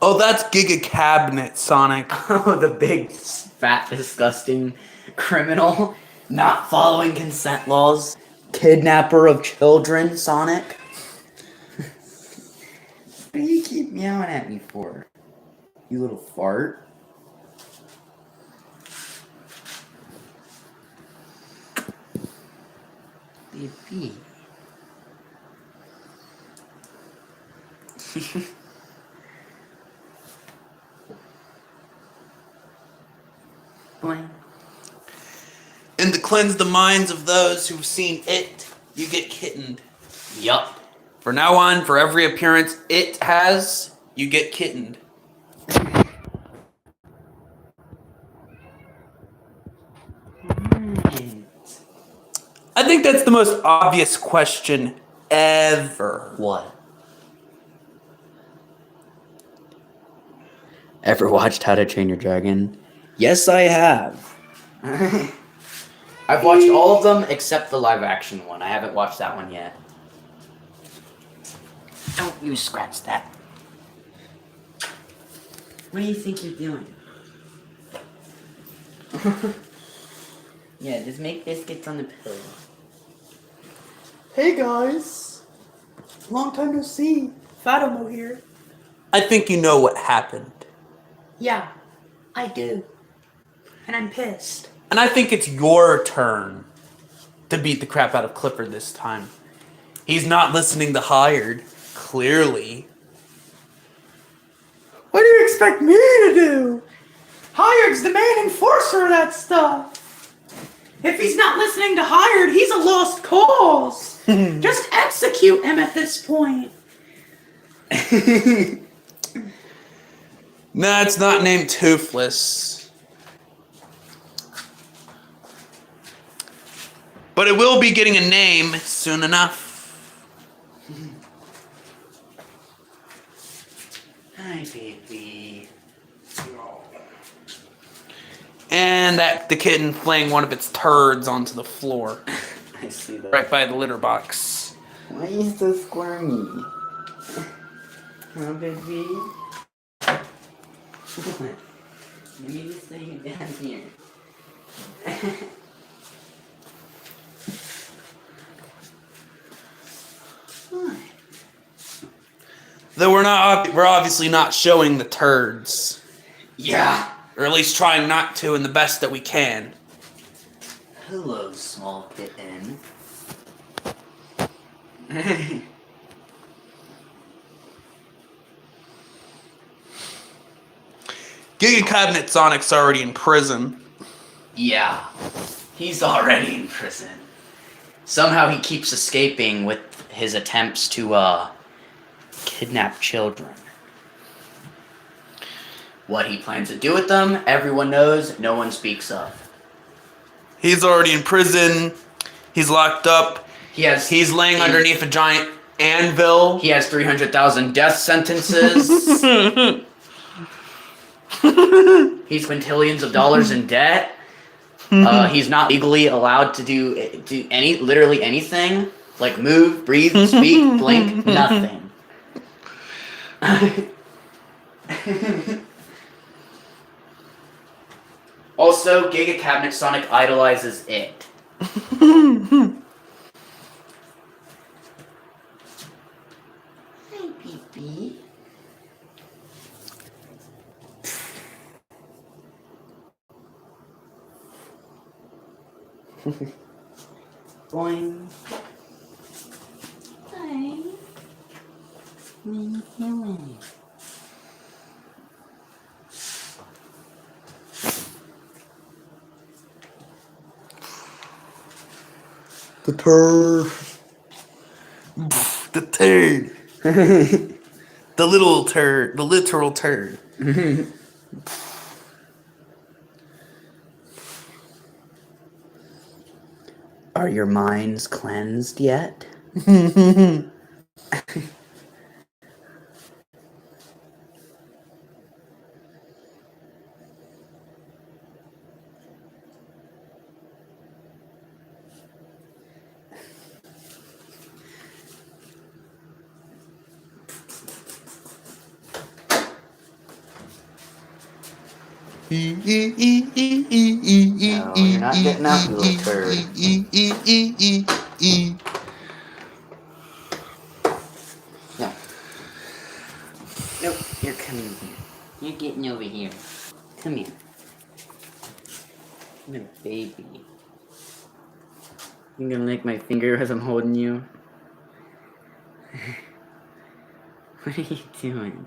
Oh, that's Giga Cabinet, Sonic. Oh, the big, fat, disgusting criminal not following consent laws. Kidnapper of children, Sonic. What do you keep meowing at me for? You little fart. Baby. Boing. And to cleanse the minds of those who've seen it, you get kittened. Yup. For now on, for every appearance it has, you get kittened. I think that's the most obvious question ever. What? Ever watched How to Train Your Dragon? Yes, I have. I've watched all of them except the live action one. I haven't watched that one yet. Don't you scratch that. What do you think you're doing? Yeah, just make biscuits on the pillow. Hey guys, long time no see. Fatima here. I think you know what happened. Yeah, I do. And I'm pissed. And I think it's your turn to beat the crap out of Clifford this time. He's not listening to Hired, clearly. What do you expect me to do? Hired's the main enforcer of that stuff. If he's not listening to Hired, he's a lost cause. Just execute him at this point. Nah, it's not named Toothless. But it will be getting a name soon enough. Hi, baby. And the kitten flaying one of its turds onto the floor. I see that. Right by the litter box. Why are you so squirmy? Huh, baby? What? You just say you down here. What? Though we're obviously not showing the turds. Yeah. Or at least trying not to in the best that we can. Hello, small kitten. Giga Cabinet Sonic's already in prison. Yeah, he's already in prison. Somehow he keeps escaping with his attempts to, kidnap children. What he plans to do with them, everyone knows, no one speaks of. He's already in prison. He's locked up. He's laying underneath a giant anvil. He has 300,000 death sentences. He's quintillions of dollars in debt. He's not legally allowed to do literally anything. Like move, breathe, speak, blink, nothing. Also, Giga Cabinet Sonic idolizes it. Hi, baby. Boing. Hi. What are you doing? The turd. The turd. The little turd. The literal turd. Are your minds cleansed yet? No, you're not getting out, you little turd. No. Nope, you're coming here. You're getting over here. Come here. Come here, baby. You gonna lick my finger as I'm holding you? What are you doing?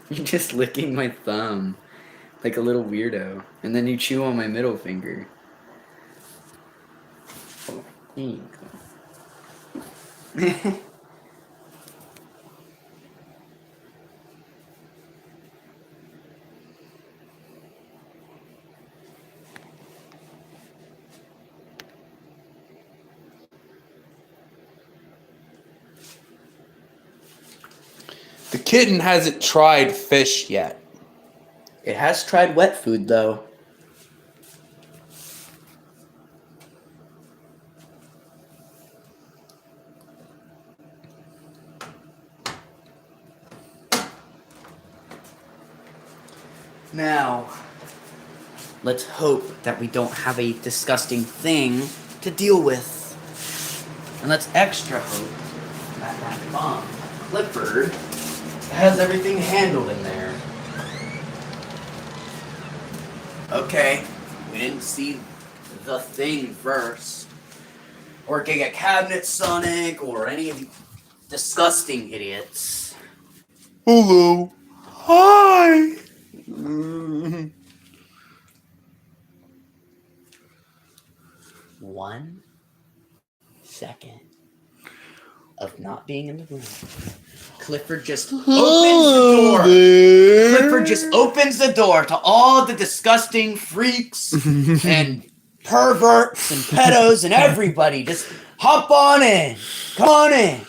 You're just licking my thumb like a little weirdo, and then you chew on my middle finger. Oh, there you go. The kitten hasn't tried fish yet. It has tried wet food, though. Now, let's hope that we don't have a disgusting thing to deal with. And let's extra hope that that bomb Clifford has everything handled in there. Okay, we didn't see the thing first. Or Giga Cabinet Sonic, or any of you disgusting idiots. Hello. Hi. 1 second of not being in the room. Clifford just opens the door. Clifford just opens the door to all the disgusting freaks and perverts and pedos and everybody. Just hop on in. Come on in.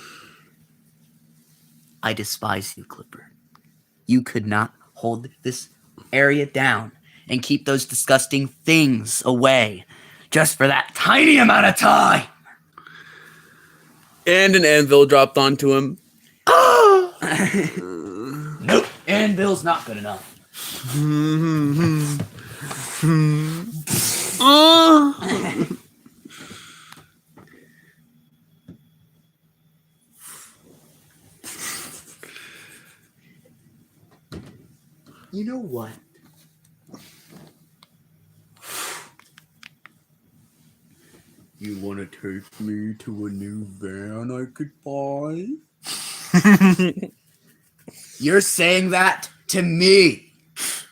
I despise you, Clifford. You could not hold this area down and keep those disgusting things away just for that tiny amount of time. And an anvil dropped onto him. Nope. Anvil's not good enough. You know what? You want to take me to a new van I could buy? You're saying that to me.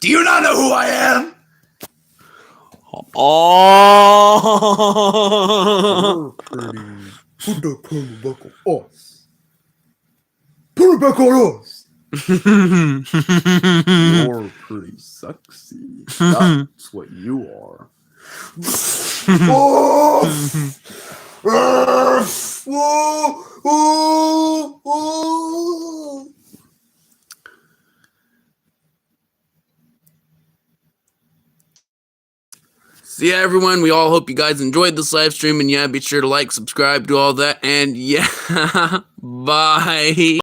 Do you not know who I am? Oh. Pretty. Put that camera back on us. Put it back on us. You're pretty sexy. That's what you are. So yeah, everyone, we all hope you guys enjoyed this live stream, and yeah, be sure to like, subscribe, do all that, and yeah, bye.